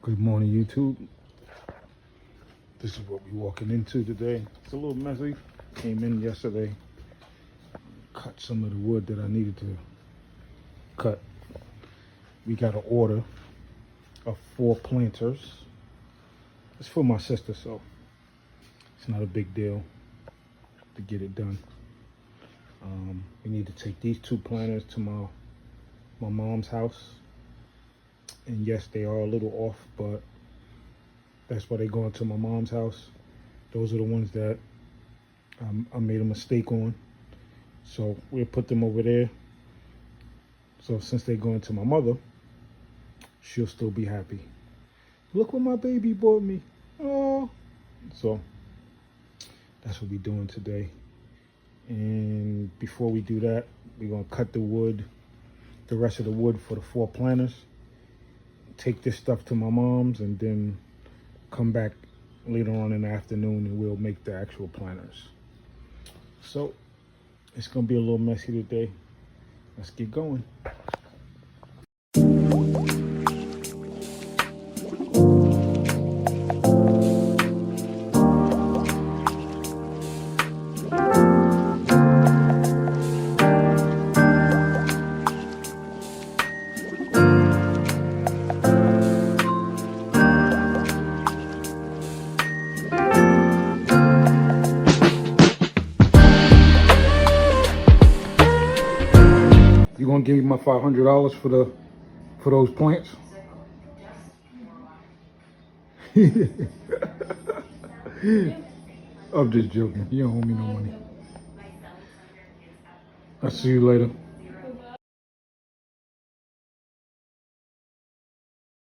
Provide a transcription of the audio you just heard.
Good morning, YouTube. This is what we're walking into today. It's a little messy. Came in yesterday, cut some of the wood that I needed to cut. We got an order of 4 planters. It's for my sister, so it's not a big deal to get it done. We need to take these 2 planters to my mom's house. And yes, they are a little off, but that's why they're going to my mom's house. Those are the ones that I made a mistake on. So we'll put them over there. So since they're going to my mother, she'll still be happy. Look what my baby bought me. Oh. So that's what we're doing today. And before we do that, we're gonna cut the wood, the rest of the wood for the 4 planters. Take this stuff to my mom's and then come back later on in the afternoon and we'll make the actual planters. So it's gonna be a little messy today. Let's get going. You gonna give me my $500 for those plants? I'm just joking. You don't owe me no money. I'll see you later.